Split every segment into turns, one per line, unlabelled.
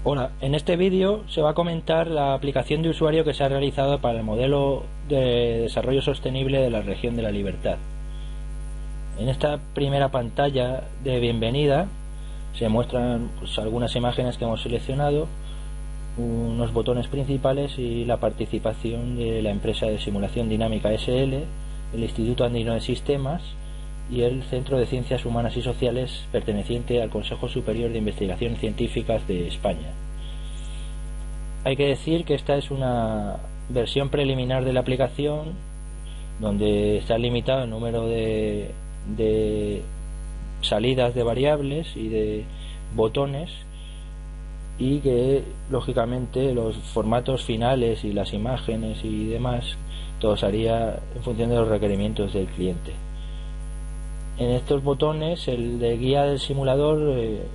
Hola, en este vídeo se va a comentar la aplicación de usuario que se ha realizado para el modelo de desarrollo sostenible de la región de la Libertad. En esta primera pantalla de bienvenida se muestran algunas imágenes que hemos seleccionado, unos botones principales y la participación de la empresa de simulación dinámica SL, el Instituto Andino de Sistemas y el Centro de Ciencias Humanas y Sociales perteneciente al Consejo Superior de Investigaciones Científicas de España. Hay que decir que esta es una versión preliminar de la aplicación donde está limitado el número de salidas de variables y de botones, y que lógicamente los formatos finales y las imágenes y demás todo se haría en función de los requerimientos del cliente. En estos botones el de guía del simulador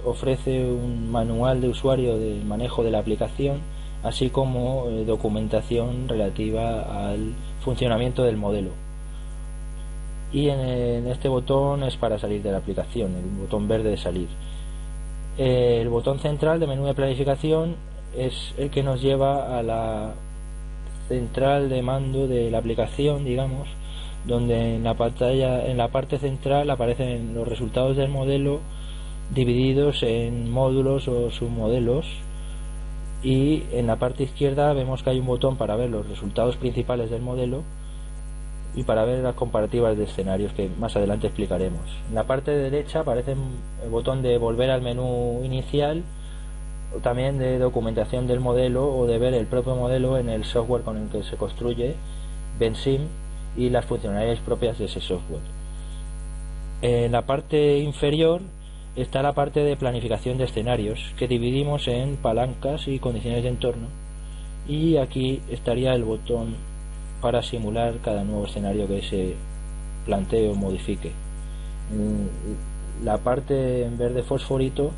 ofrece un manual de usuario del manejo de la aplicación, así como documentación relativa al funcionamiento del modelo. Y en este botón es para salir de la aplicación, el botón verde de salir. El botón central de menú de planificación es el que nos lleva a la central de mando de la aplicación, digamos, donde en la pantalla, en la parte central, aparecen los resultados del modelo divididos en módulos o submodelos, y en la parte izquierda vemos que hay un botón para ver los resultados principales del modelo y para ver las comparativas de escenarios, que más adelante explicaremos. En la parte derecha aparece el botón de volver al menú inicial, o también de documentación del modelo o de ver el propio modelo en el software con el que se construye, Bensim, y las funcionalidades propias de ese software. En la parte inferior está la parte de planificación de escenarios, que dividimos en palancas y condiciones de entorno, y aquí estaría el botón para simular cada nuevo escenario que se plantee o modifique. La parte en verde fosforito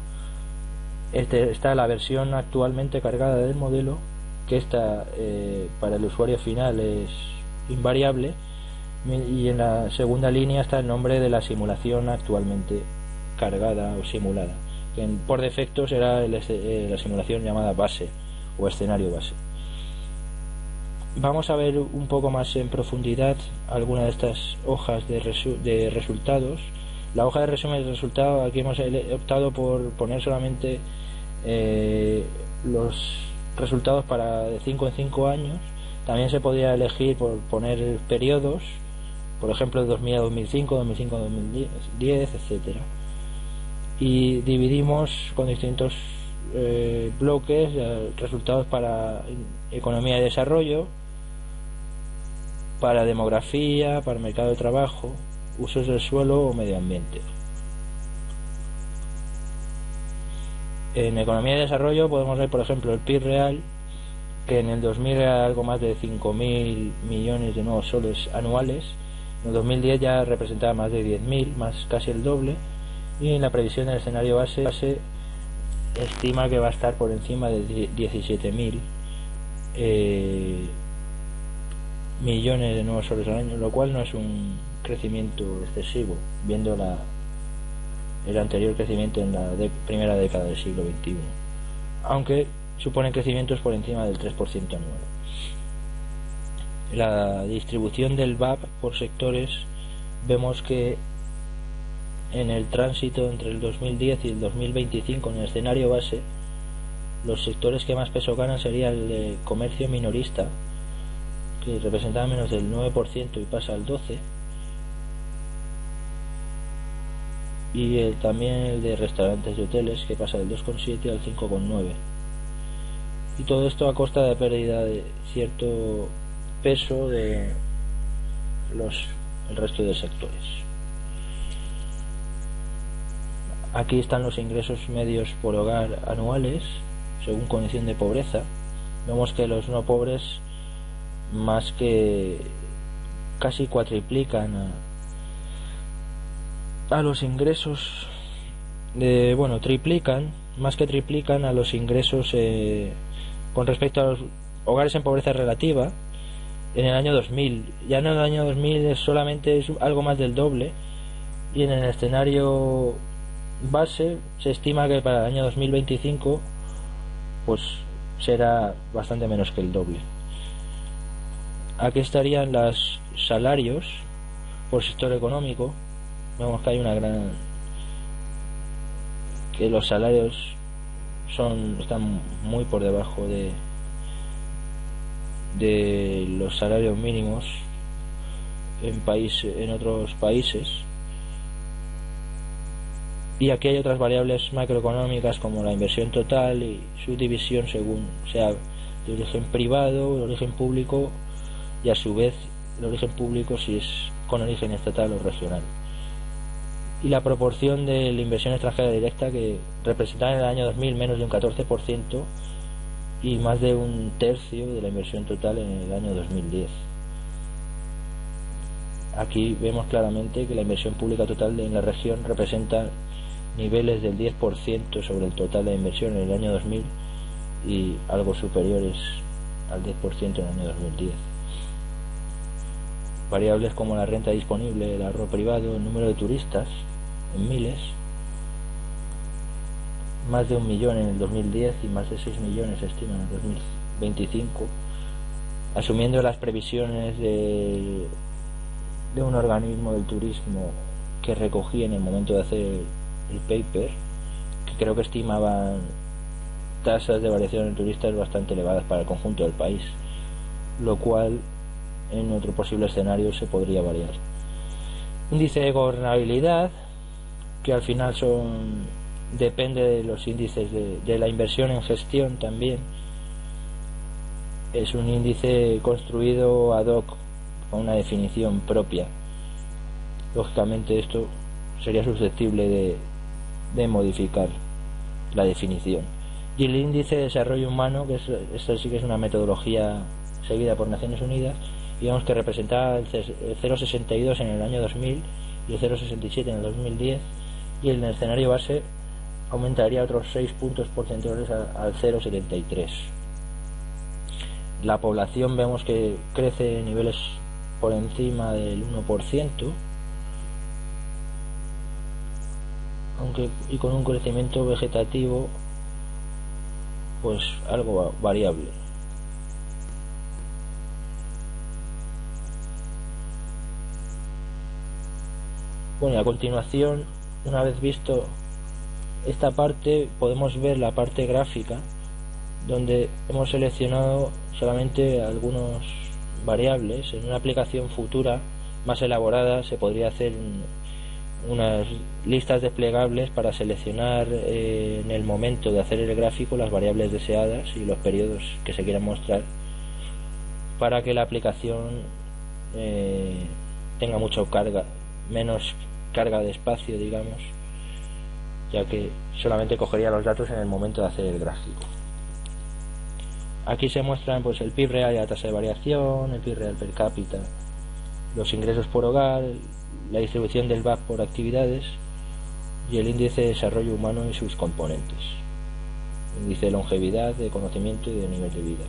está la versión actualmente cargada del modelo, que esta para el usuario final es invariable, y en la segunda línea está el nombre de la simulación actualmente cargada o simulada, que por defecto será la simulación llamada base o escenario base. Vamos a ver un poco más en profundidad alguna de estas hojas de resultados. La hoja de resumen de resultados, aquí hemos optado por poner solamente los resultados para de 5 en 5 años. También se podría elegir por poner periodos, por ejemplo de 2000 a 2005, 2005 a 2010, etcétera. Y dividimos con distintos bloques resultados para economía y desarrollo, para demografía, para mercado de trabajo, usos del suelo o medio ambiente. En economía y desarrollo podemos ver, por ejemplo, el PIB real, que en el 2000 era algo más de 5.000 millones de nuevos soles anuales. En el 2010 ya representaba más de 10.000, más casi el doble, y en la previsión del escenario base estima que va a estar por encima de 17.000 millones de nuevos soles al año, lo cual no es un crecimiento excesivo, viendo el anterior crecimiento en la primera década del siglo XXI, aunque supone crecimientos por encima del 3% anual. La distribución del VAP por sectores, vemos que en el tránsito entre el 2010 y el 2025, en el escenario base, los sectores que más peso ganan sería el de comercio minorista, que representaba menos del 9% y pasa al 12%, y también el de restaurantes y hoteles, que pasa del 2,7 al 5,9%, y todo esto a costa de pérdida de cierto peso de el resto de sectores. Aquí están los ingresos medios por hogar anuales según condición de pobreza. Vemos que los no pobres más que casi cuatriplican a los ingresos triplican, más que triplican a los ingresos con respecto a los hogares en pobreza relativa en el año 2000. Ya en el año 2000 solamente es algo más del doble, y en el escenario base se estima que para el año 2025 pues será bastante menos que el doble. Aquí estarían los salarios por sector económico. Vemos que hay una gran, que los salarios están muy por debajo de los salarios mínimos en otros países. Y aquí hay otras variables macroeconómicas como la inversión total y su división según sea de origen privado, de origen público, y a su vez el origen público si es con origen estatal o regional. Y la proporción de la inversión extranjera directa, que representaba en el año 2000 menos de un 14% y más de un tercio de la inversión total en el año 2010. Aquí vemos claramente que la inversión pública total en la región representa niveles del 10% sobre el total de inversión en el año 2000 y algo superiores al 10% en el año 2010. Variables como la renta disponible, el ahorro privado, el número de turistas en miles, más de 1 millón en el 2010 y más de 6 millones se estima en el 2025, asumiendo las previsiones de un organismo del turismo que recogí en el momento de hacer el paper, que creo que estimaban tasas de variación en turistas bastante elevadas para el conjunto del país, lo cual en otro posible escenario se podría variar. Índice de gobernabilidad, que al final depende de los índices de la inversión en gestión también. Es un índice construido ad hoc con una definición propia. Lógicamente esto sería susceptible de modificar la definición. Y el índice de desarrollo humano, que esto sí que es una metodología seguida por Naciones Unidas, digamos que representaba el 0,62 en el año 2000 y el 0,67 en el 2010, y en el escenario base aumentaría otros 6 puntos porcentuales al 0,73. La población vemos que crece en niveles por encima del 1%, y con un crecimiento vegetativo pues algo variable. Bueno, y a continuación, una vez visto esta parte, podemos ver la parte gráfica, donde hemos seleccionado solamente algunas variables. En una aplicación futura más elaborada se podría hacer unas listas desplegables para seleccionar en el momento de hacer el gráfico las variables deseadas y los periodos que se quieran mostrar, para que la aplicación tenga menos carga de espacio, digamos, ya que solamente cogería los datos en el momento de hacer el gráfico. Aquí se muestran pues el PIB real y la tasa de variación, el PIB real per cápita, los ingresos por hogar, la distribución del VAP por actividades y el índice de desarrollo humano y sus componentes, índice de longevidad, de conocimiento y de nivel de vida.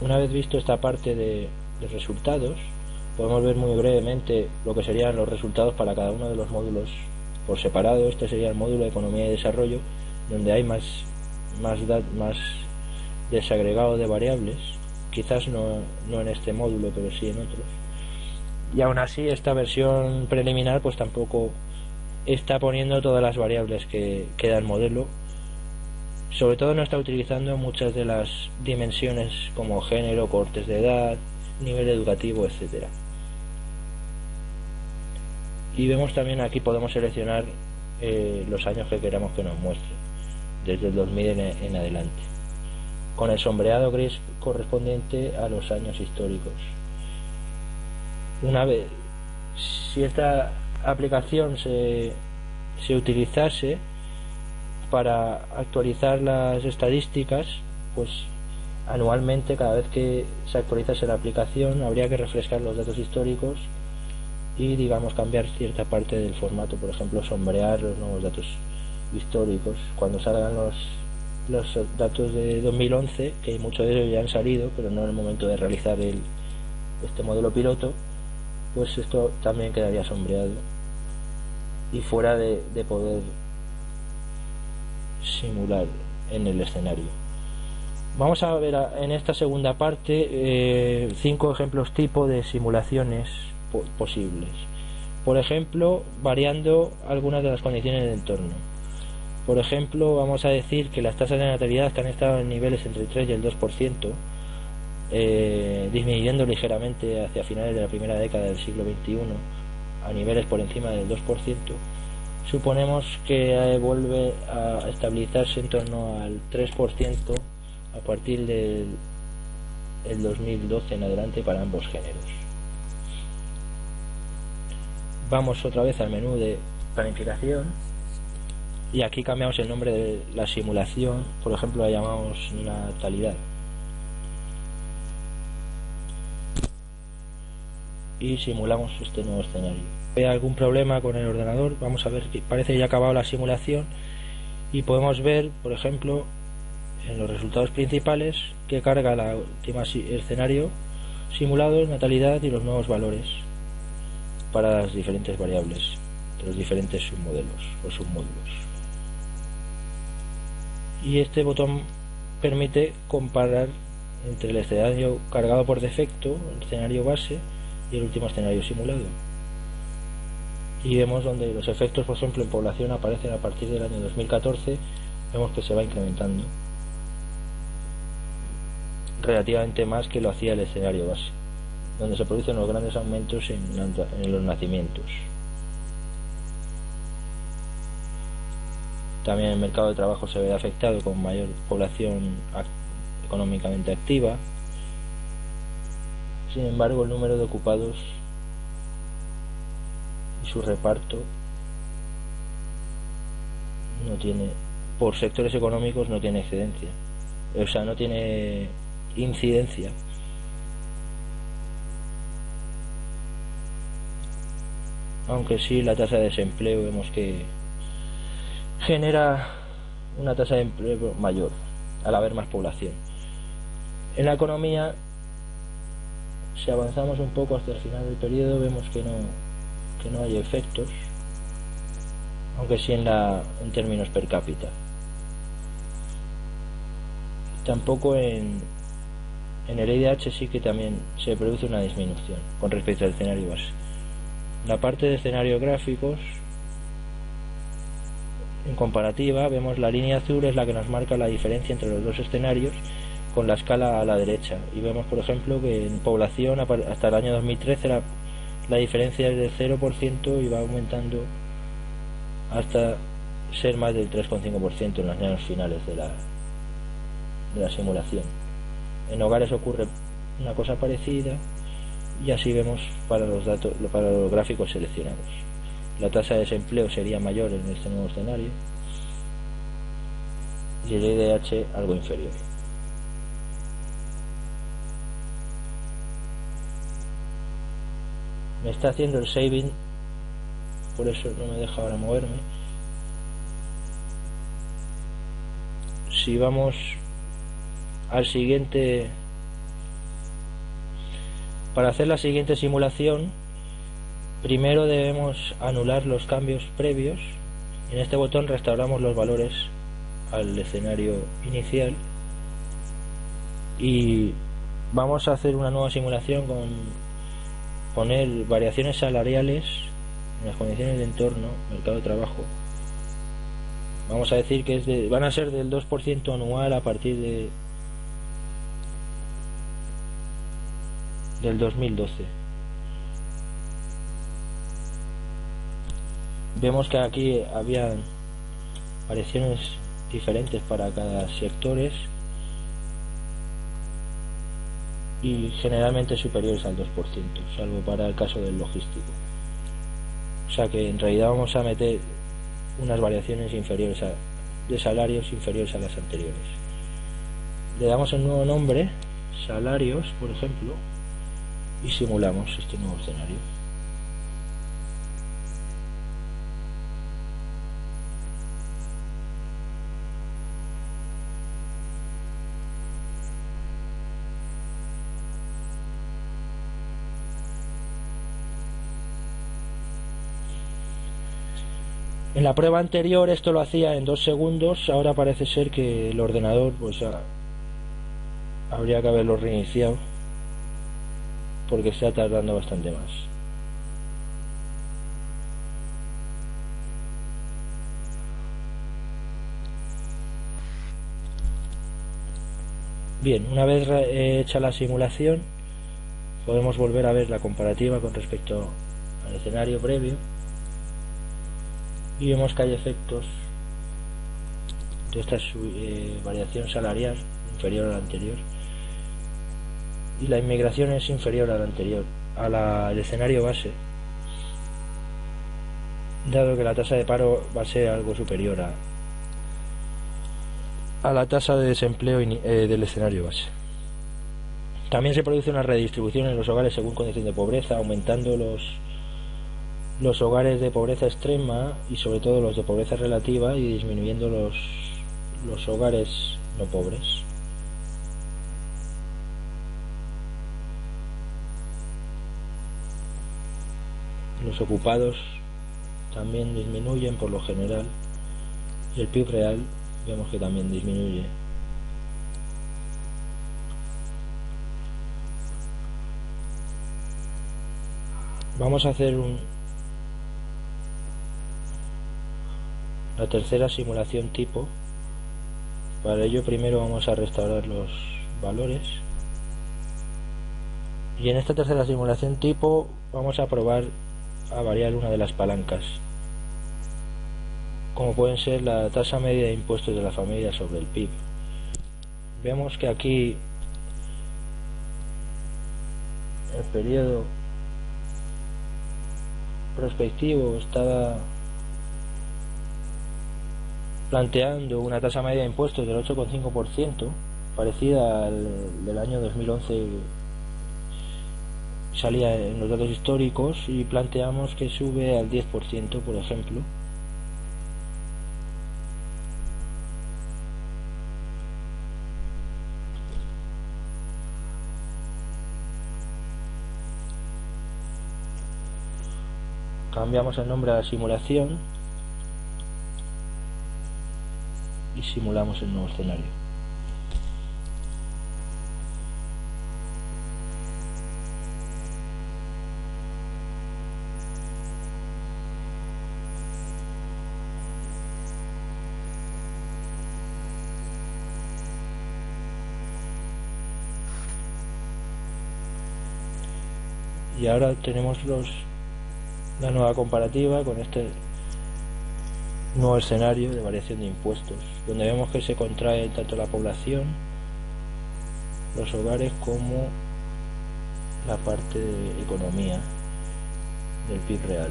Una vez visto esta parte de resultados, podemos ver muy brevemente lo que serían los resultados para cada uno de los módulos por separado. Este sería el módulo de economía y desarrollo, donde hay más desagregado de variables, quizás no en este módulo, pero sí en otros. Y aún así esta versión preliminar pues tampoco está poniendo todas las variables que da el modelo. Sobre todo no está utilizando muchas de las dimensiones como género, cortes de edad, nivel educativo, etcétera. Y vemos también aquí, podemos seleccionar los años que queramos que nos muestre, desde el 2000 en adelante, con el sombreado gris correspondiente a los años históricos. Una vez, si esta aplicación se utilizase para actualizar las estadísticas, pues anualmente, cada vez que se actualizase la aplicación, habría que refrescar los datos históricos y, digamos, cambiar cierta parte del formato, por ejemplo, sombrear los nuevos datos históricos cuando salgan los datos de 2011, que muchos de ellos ya han salido, pero no en el momento de realizar este modelo piloto. Pues esto también quedaría sombreado y fuera de poder simular en el escenario. Vamos a ver en esta segunda parte 5 ejemplos tipo de simulaciones posibles. Por ejemplo, variando algunas de las condiciones del entorno. Por ejemplo, vamos a decir que las tasas de natalidad que han estado en niveles entre el 3 y el 2%, disminuyendo ligeramente hacia finales de la primera década del siglo XXI a niveles por encima del 2%, suponemos que vuelve a estabilizarse en torno al 3% a partir del 2012 en adelante para ambos géneros. Vamos otra vez al menú de planificación y aquí cambiamos el nombre de la simulación, por ejemplo la llamamos natalidad, y simulamos este nuevo escenario. Si hay algún problema con el ordenador, vamos a ver que parece que ya ha acabado la simulación y podemos ver, por ejemplo, en los resultados principales que carga la última escenario simulado, natalidad y los nuevos valores para las diferentes variables de los diferentes submodelos o submódulos. Y este botón permite comparar entre el escenario cargado por defecto, el escenario base, y el último escenario simulado. Y vemos donde los efectos, por ejemplo, en población aparecen a partir del año 2014, vemos que se va incrementando relativamente más que lo hacía el escenario base, donde se producen los grandes aumentos en los nacimientos. También el mercado de trabajo se ve afectado con mayor población económicamente activa. Sin embargo, el número de ocupados y su reparto no tiene, por sectores económicos no tiene excedencia, o sea, no tiene incidencia. Aunque sí, la tasa de desempleo vemos que genera una tasa de empleo mayor al haber más población. En la economía, si avanzamos un poco hasta el final del periodo, vemos que no hay efectos, aunque sí en términos per cápita. Tampoco en el IDH sí que también se produce una disminución con respecto al escenario base. La parte de escenarios gráficos, en comparativa, vemos la línea azul es la que nos marca la diferencia entre los dos escenarios con la escala a la derecha, y vemos, por ejemplo, que en población hasta el año 2013 la diferencia es del 0% y va aumentando hasta ser más del 3,5% en los años finales de la simulación. En hogares ocurre una cosa parecida, y así vemos para los gráficos seleccionados. La tasa de desempleo sería mayor en este nuevo escenario y el IDH algo inferior. Me está haciendo el saving, por eso no me deja ahora moverme. Si vamos al siguiente, para hacer la siguiente simulación, primero debemos anular los cambios previos. En este botón restauramos los valores al escenario inicial y vamos a hacer una nueva simulación con poner variaciones salariales en las condiciones de entorno, mercado de trabajo. Vamos a decir que van a ser del 2% anual a partir del 2012. Vemos que aquí había variaciones diferentes para cada sectores y generalmente superiores al 2%, salvo para el caso del logístico. O sea que en realidad vamos a meter unas variaciones inferiores de salarios inferiores a las anteriores. Le damos el nuevo nombre, salarios, por ejemplo, y simulamos este nuevo escenario. En la prueba anterior esto lo hacía en 2 segundos, ahora parece ser que el ordenador pues habría que haberlo reiniciado porque está tardando bastante más. Bien, una vez hecha la simulación podemos volver a ver la comparativa con respecto al escenario previo y vemos que hay efectos de esta variación salarial inferior a la anterior y la inmigración es inferior a la anterior, al escenario base, dado que la tasa de paro va a ser algo superior a la tasa de desempleo del escenario base. También se produce una redistribución en los hogares según condición de pobreza, aumentando los hogares de pobreza extrema y sobre todo los de pobreza relativa y disminuyendo los hogares no pobres. Los ocupados también disminuyen por lo general y el PIB real vemos que también disminuye. Vamos a hacer la tercera simulación tipo. Para ello primero vamos a restaurar los valores y en esta tercera simulación tipo vamos a probar a variar una de las palancas, como pueden ser la tasa media de impuestos de la familia sobre el PIB. Vemos que aquí el periodo prospectivo estaba planteando una tasa media de impuestos del 8,5%, parecida al del año 2011, salía en los datos históricos, y planteamos que sube al 10%, por ejemplo. Cambiamos el nombre a la simulación y simulamos el nuevo escenario. Y ahora tenemos la nueva comparativa con este nuevo escenario de variación de impuestos, donde vemos que se contrae tanto la población, los hogares, como la parte de economía del PIB real,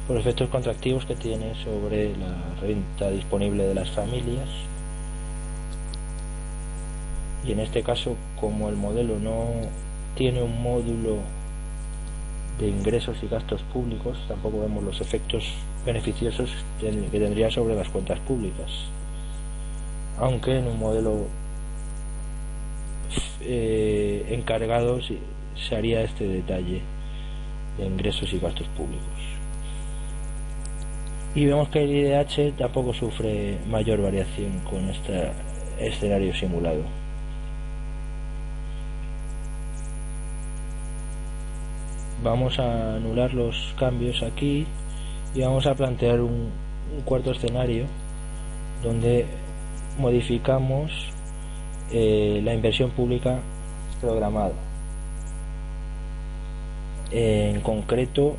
por efectos contractivos que tiene sobre la renta disponible de las familias. Y en este caso, como el modelo no tiene un módulo de ingresos y gastos públicos, tampoco vemos los efectos beneficiosos que tendría sobre las cuentas públicas, aunque en un modelo encargado se haría este detalle de ingresos y gastos públicos. Y vemos que el IDH tampoco sufre mayor variación con este escenario simulado. Vamos a anular los cambios aquí y vamos a plantear un cuarto escenario donde modificamos la inversión pública programada, en concreto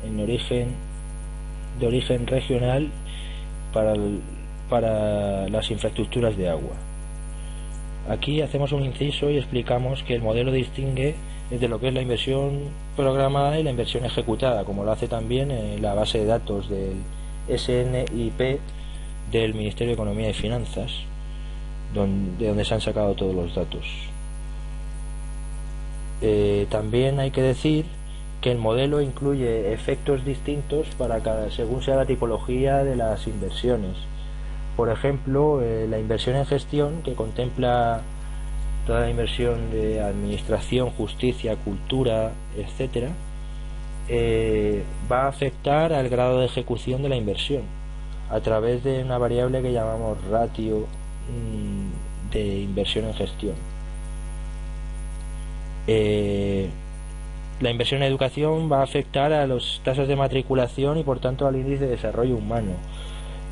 de origen regional para las infraestructuras de agua. Aquí hacemos un inciso y explicamos que el modelo distingue entre lo que es la inversión programada y la inversión ejecutada, como lo hace también en la base de datos del SNIP del Ministerio de Economía y Finanzas, de donde se han sacado todos los datos. También hay que decir que el modelo incluye efectos distintos según sea la tipología de las inversiones. Por ejemplo, la inversión en gestión, que contempla toda la inversión de administración, justicia, cultura, etcétera, va a afectar al grado de ejecución de la inversión. a través de una variable que llamamos ratio de inversión en gestión. La inversión en educación va a afectar a las tasas de matriculación y por tanto al índice de desarrollo humano.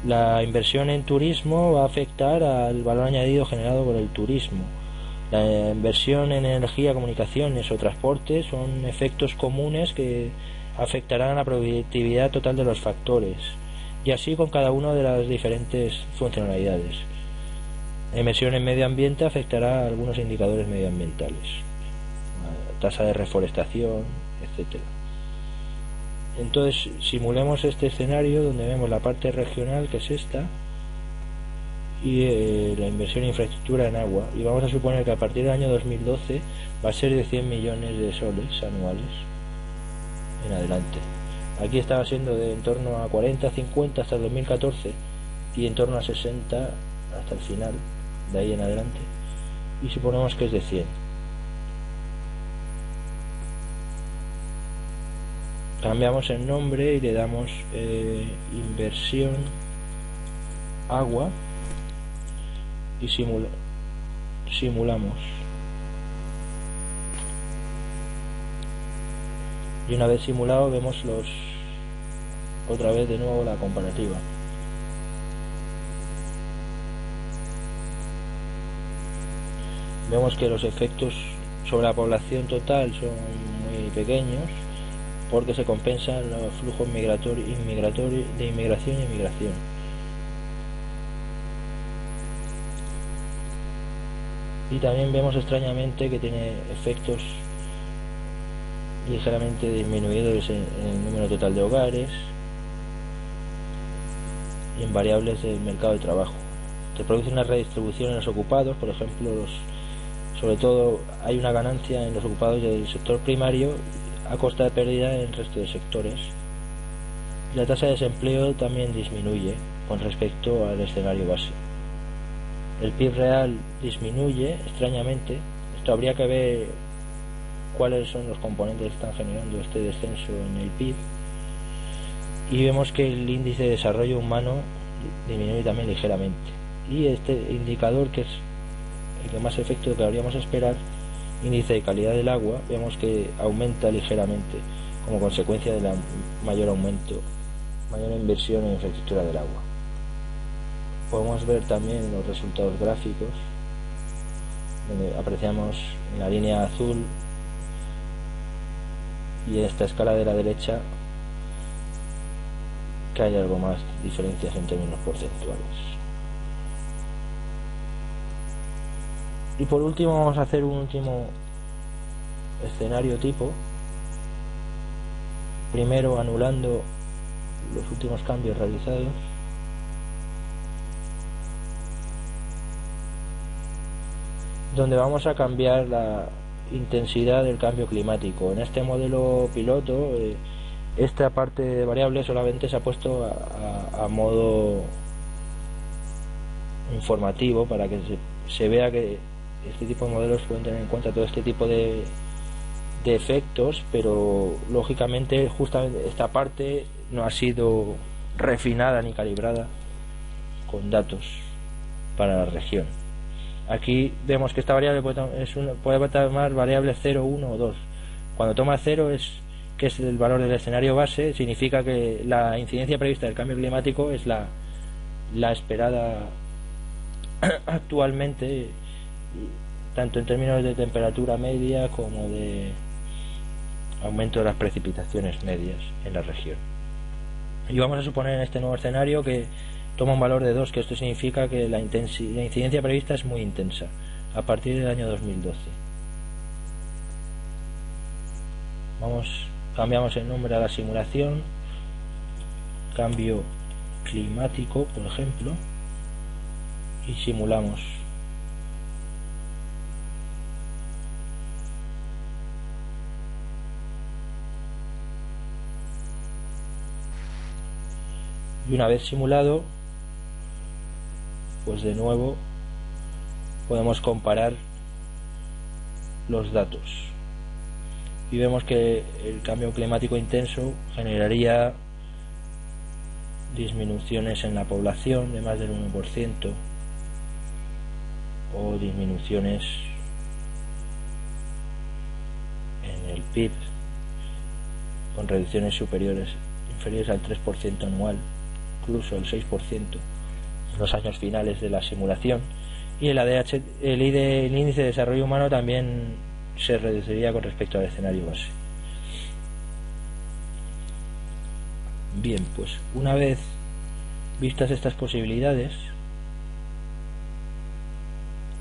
La inversión en turismo va a afectar al valor añadido generado por el turismo. La inversión en energía, comunicaciones o transporte son efectos comunes que afectarán a la productividad total de los factores, y así con cada una de las diferentes funcionalidades. La inversión en medio ambiente afectará a algunos indicadores medioambientales, tasa de reforestación, etcétera. Entonces simulemos este escenario donde vemos la parte regional, que es esta, y la inversión en infraestructura en agua, y vamos a suponer que a partir del año 2012 va a ser de 100 millones de soles anuales en adelante. Aquí estaba siendo de en torno a 40, 50 hasta el 2014 y en torno a 60 hasta el final, de ahí en adelante, y suponemos que es de 100. Cambiamos el nombre y le damos inversión agua y simulamos. Y una vez simulado vemos otra vez de nuevo la comparativa. Vemos que los efectos sobre la población total son muy pequeños porque se compensan los flujos de inmigración y emigración. Y también vemos extrañamente que tiene efectos ligeramente disminuidos en el número total de hogares y en variables del mercado de trabajo. Se produce una redistribución en los ocupados, por ejemplo, sobre todo hay una ganancia en los ocupados del sector primario a costa de pérdida en el resto de sectores. La tasa de desempleo también disminuye con respecto al escenario base. El PIB real disminuye extrañamente. Esto habría que ver cuáles son los componentes que están generando este descenso en el PIB, y vemos que el índice de desarrollo humano disminuye también ligeramente, y este indicador, que es el que más efecto que habríamos esperar, índice de calidad del agua, vemos que aumenta ligeramente como consecuencia de la mayor inversión en infraestructura del agua. Podemos ver también los resultados gráficos, donde apreciamos en la línea azul y en esta escala de la derecha que hay algo más diferencias en términos porcentuales. Y por último vamos a hacer un último escenario tipo, primero anulando los últimos cambios realizados, donde vamos a cambiar la intensidad del cambio climático. En este modelo piloto esta parte de variable solamente se ha puesto a modo informativo para que se vea que este tipo de modelos pueden tener en cuenta todo este tipo de efectos, pero lógicamente justamente esta parte no ha sido refinada ni calibrada con datos para la región. Aquí vemos que esta variable puede tomar variables 0, 1 o 2. Cuando toma 0 que es el valor del escenario base, significa que la incidencia prevista del cambio climático es la esperada actualmente, tanto en términos de temperatura media como de aumento de las precipitaciones medias en la región. Y vamos a suponer en este nuevo escenario que toma un valor de 2, que esto significa que la incidencia prevista es muy intensa a partir del año 2012. Cambiamos el nombre a la simulación, cambio climático, por ejemplo, y simulamos. Y una vez simulado, pues de nuevo podemos comparar los datos y vemos que el cambio climático intenso generaría disminuciones en la población de más del 1% o disminuciones en el PIB con reducciones inferiores al 3% anual, incluso el 6% en los años finales de la simulación. Y el ADH, el índice de desarrollo humano también se reduciría con respecto al escenario base. Bien, pues una vez vistas estas posibilidades,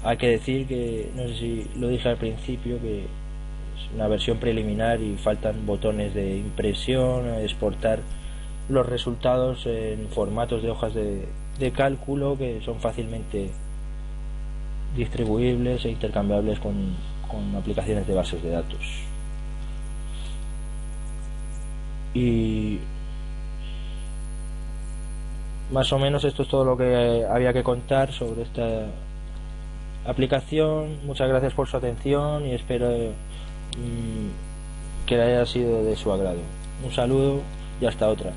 hay que decir que, no sé si lo dije al principio, que es una versión preliminar y faltan botones de impresión, exportar los resultados en formatos de hojas de cálculo que son fácilmente distribuibles e intercambiables con aplicaciones de bases de datos. Y más o menos esto es todo lo que había que contar sobre esta aplicación. Muchas gracias por su atención y espero que haya sido de su agrado. Un saludo y hasta otra.